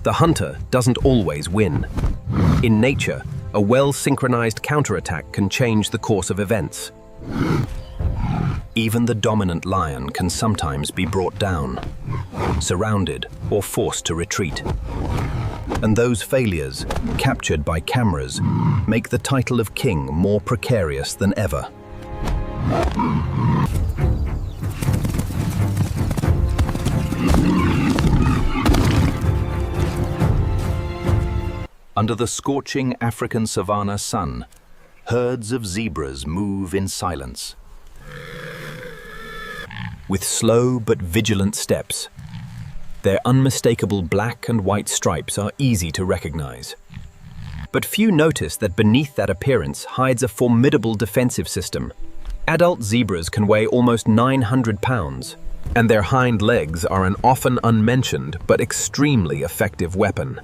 The hunter doesn't always win. In nature, a well-synchronized counterattack can change the course of events. Even the dominant lion can sometimes be brought down, surrounded or forced to retreat. And those failures, captured by cameras, make the title of king more precarious than ever. Under the scorching African savanna sun, herds of zebras move in silence. With slow but vigilant steps, their unmistakable black and white stripes are easy to recognize. But few notice that beneath that appearance hides a formidable defensive system. Adult zebras can weigh almost 900 pounds, and their hind legs are an often unmentioned but extremely effective weapon.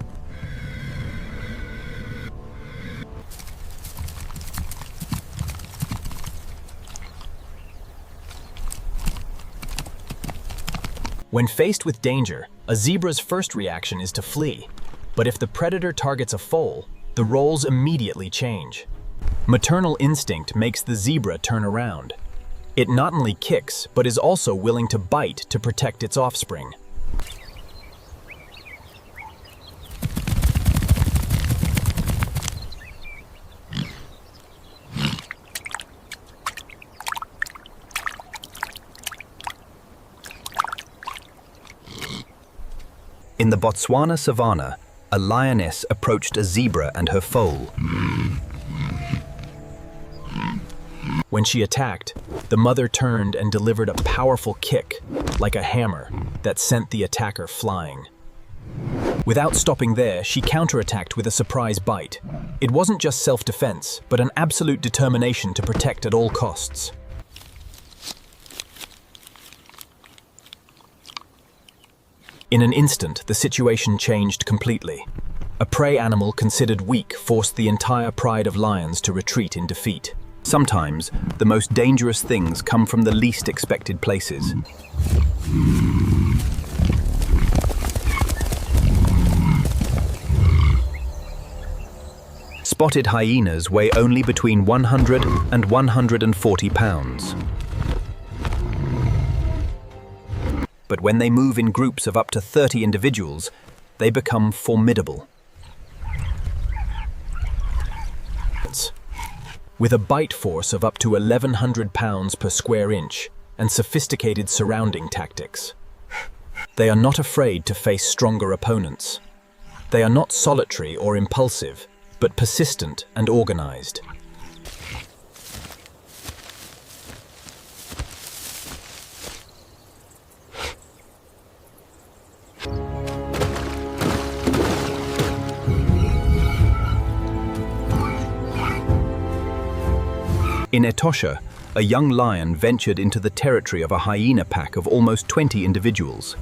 When faced with danger, a zebra's first reaction is to flee. But if the predator targets a foal, the roles immediately change. Maternal instinct makes the zebra turn around. It not only kicks, but is also willing to bite to protect its offspring. In the Botswana savanna, a lioness approached a zebra and her foal. When she attacked, the mother turned and delivered a powerful kick, like a hammer, that sent the attacker flying. Without stopping there, she counterattacked with a surprise bite. It wasn't just self-defense, but an absolute determination to protect at all costs. In an instant, the situation changed completely. A prey animal considered weak forced the entire pride of lions to retreat in defeat. Sometimes, the most dangerous things come from the least expected places. Spotted hyenas weigh only between 100 and 140 pounds. But when they move in groups of up to 30 individuals, they become formidable. With a bite force of up to 1,100 pounds per square inch and sophisticated surrounding tactics, they are not afraid to face stronger opponents. They are not solitary or impulsive, but persistent and organized. In Etosha, a young lion ventured into the territory of a hyena pack of almost 20 individuals.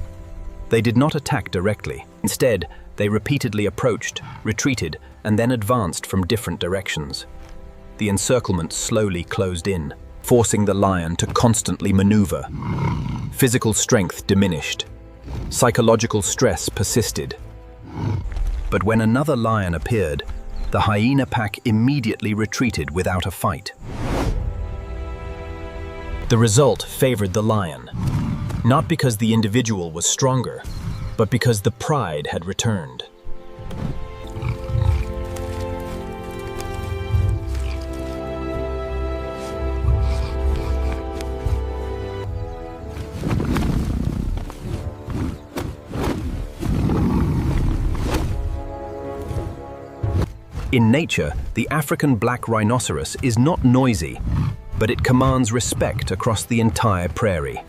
They did not attack directly. Instead, they repeatedly approached, retreated, and then advanced from different directions. The encirclement slowly closed in, forcing the lion to constantly maneuver. Physical strength diminished. Psychological stress persisted. But when another lion appeared, the hyena pack immediately retreated without a fight. The result favored the lion, not because the individual was stronger, but because the pride had returned. In nature, the African black rhinoceros is not noisy, but it commands respect across the entire prairie.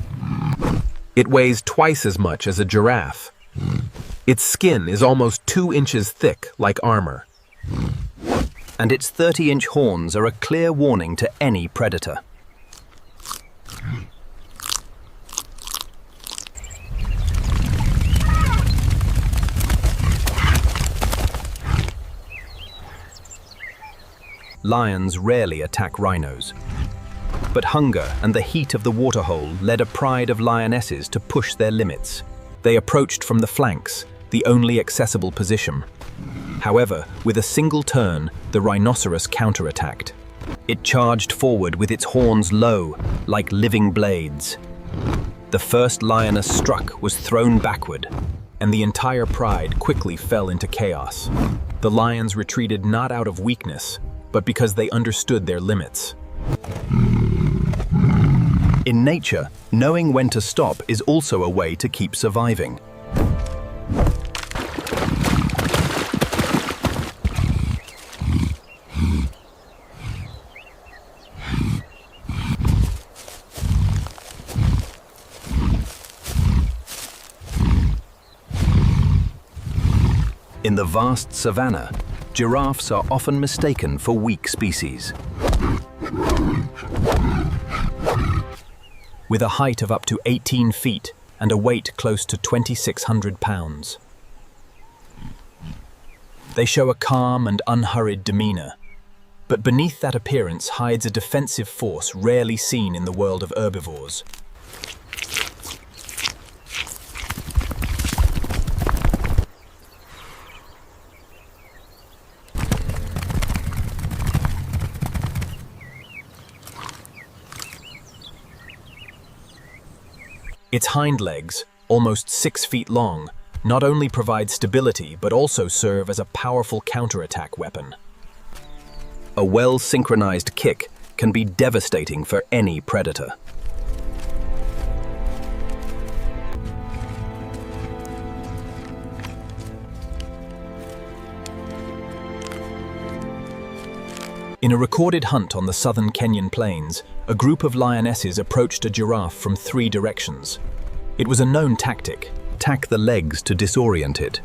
It weighs twice as much as a giraffe. Its skin is almost 2 inches thick, like armor. And its 30-inch horns are a clear warning to any predator. Lions rarely attack rhinos. But hunger and the heat of the waterhole led a pride of lionesses to push their limits. They approached from the flanks, the only accessible position. However, with a single turn, the rhinoceros counterattacked. It charged forward with its horns low, like living blades. The first lioness struck was thrown backward, and the entire pride quickly fell into chaos. The lions retreated not out of weakness, but because they understood their limits. In nature, knowing when to stop is also a way to keep surviving. In the vast savanna, giraffes are often mistaken for weak species. With a height of up to 18 feet and a weight close to 2,600 pounds. They show a calm and unhurried demeanor, but beneath that appearance hides a defensive force rarely seen in the world of herbivores. Its hind legs, almost 6 feet long, not only provide stability but also serve as a powerful counterattack weapon. A well-synchronized kick can be devastating for any predator. In a recorded hunt on the southern Kenyan plains, a group of lionesses approached a giraffe from 3 directions. It was a known tactic: tack the legs to disorient it.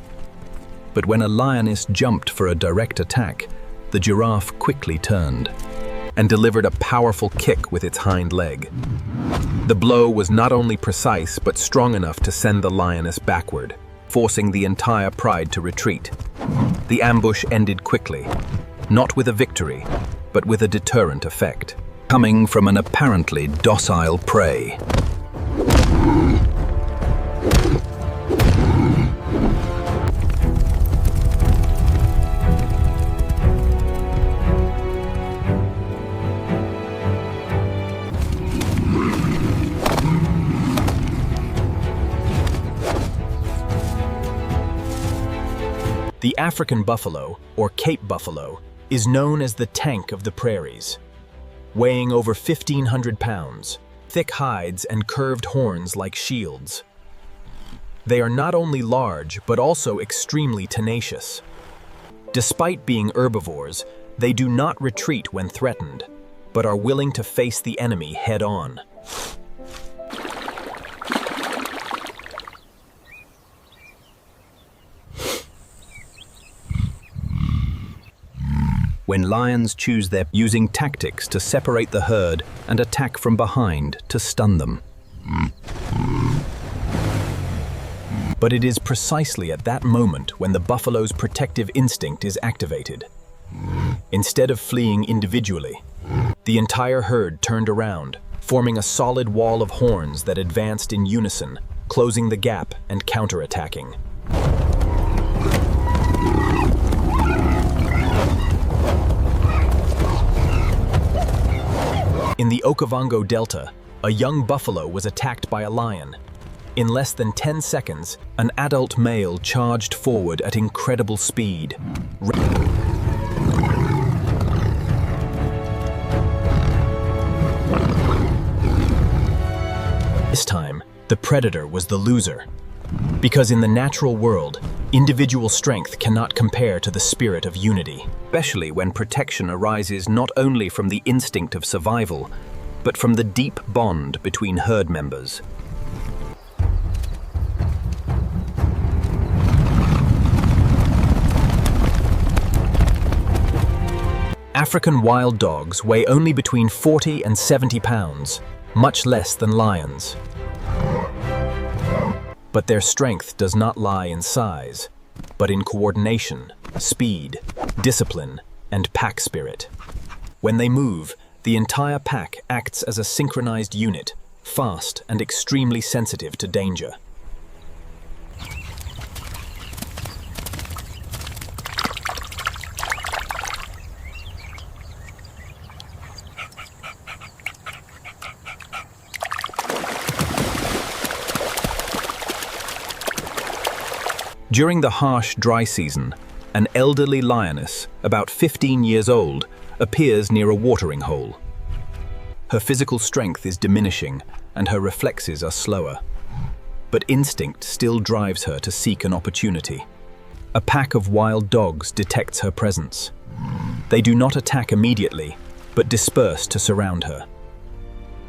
But when a lioness jumped for a direct attack, the giraffe quickly turned and delivered a powerful kick with its hind leg. The blow was not only precise but strong enough to send the lioness backward, forcing the entire pride to retreat. The ambush ended quickly, not with a victory, but with a deterrent effect, coming from an apparently docile prey. The African buffalo, or Cape buffalo, is known as the tank of the prairies. Weighing over 1,500 pounds, thick hides and curved horns like shields. They are not only large, but also extremely tenacious. Despite being herbivores, they do not retreat when threatened, but are willing to face the enemy head-on. When lions choose their using tactics to separate the herd and attack from behind to stun them. But it is precisely at that moment when the buffalo's protective instinct is activated. Instead of fleeing individually, the entire herd turned around, forming a solid wall of horns that advanced in unison, closing the gap and counterattacking. In the Okavango Delta, a young buffalo was attacked by a lion. In less than 10 seconds, an adult male charged forward at incredible speed. This time, the predator was the loser. Because in the natural world, individual strength cannot compare to the spirit of unity, especially when protection arises not only from the instinct of survival, but from the deep bond between herd members. African wild dogs weigh only between 40 and 70 pounds, much less than lions. But their strength does not lie in size, but in coordination, speed, discipline, and pack spirit. When they move, the entire pack acts as a synchronized unit, fast and extremely sensitive to danger. During the harsh, dry season, an elderly lioness, about 15 years old, appears near a watering hole. Her physical strength is diminishing, and her reflexes are slower. But instinct still drives her to seek an opportunity. A pack of wild dogs detects her presence. They do not attack immediately, but disperse to surround her,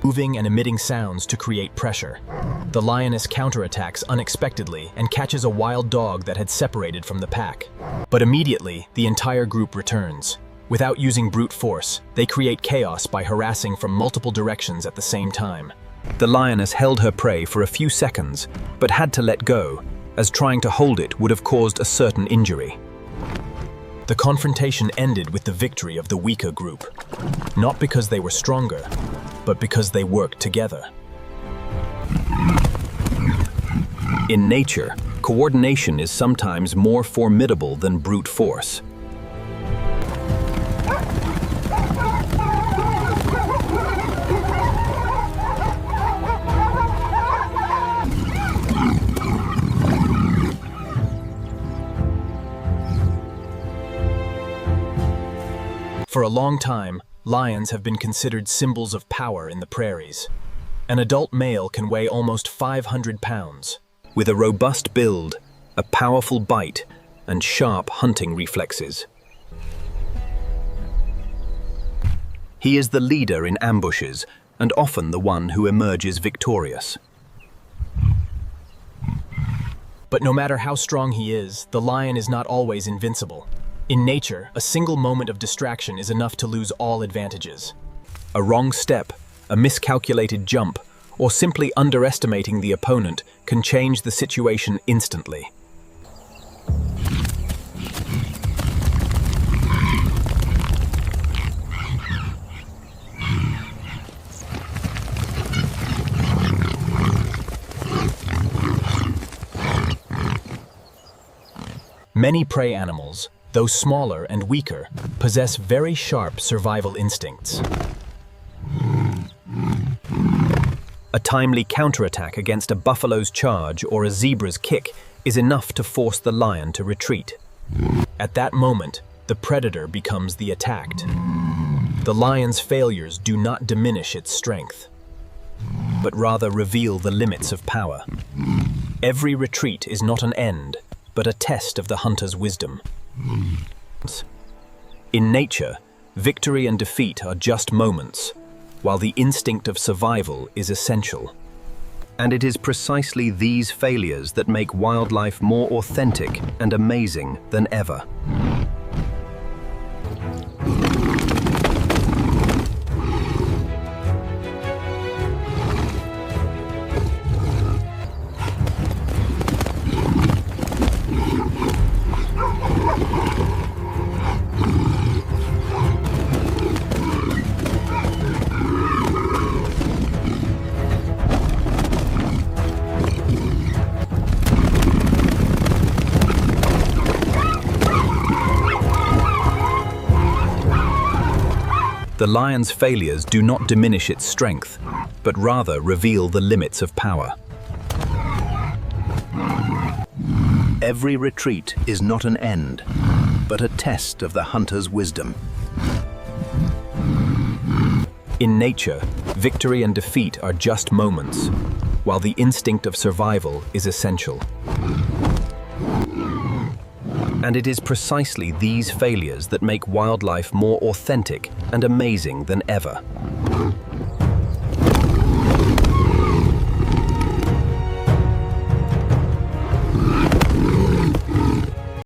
moving and emitting sounds to create pressure. The lioness counterattacks unexpectedly and catches a wild dog that had separated from the pack. But immediately, the entire group returns. Without using brute force, they create chaos by harassing from multiple directions at the same time. The lioness held her prey for a few seconds, but had to let go, as trying to hold it would have caused a certain injury. The confrontation ended with the victory of the weaker group, not because they were stronger, but because they worked together. In nature, coordination is sometimes more formidable than brute force. For a long time, lions have been considered symbols of power in the prairies. An adult male can weigh almost 500 pounds. With a robust build, a powerful bite, and sharp hunting reflexes. He is the leader in ambushes, and often the one who emerges victorious. But no matter how strong he is, the lion is not always invincible. In nature, a single moment of distraction is enough to lose all advantages. A wrong step, a miscalculated jump, or simply underestimating the opponent can change the situation instantly. Many prey animals, though smaller and weaker, possess very sharp survival instincts. A timely counterattack against a buffalo's charge or a zebra's kick is enough to force the lion to retreat. At that moment, the predator becomes the attacked. The lion's failures do not diminish its strength, but rather reveal the limits of power. Every retreat is not an end, but a test of the hunter's wisdom. In nature, victory and defeat are just moments, while the instinct of survival is essential. And it is precisely these failures that make wildlife more authentic and amazing than ever. The lion's failures do not diminish its strength, but rather reveal the limits of power. Every retreat is not an end, but a test of the hunter's wisdom. In nature, victory and defeat are just moments, while the instinct of survival is essential. And it is precisely these failures that make wildlife more authentic and amazing than ever.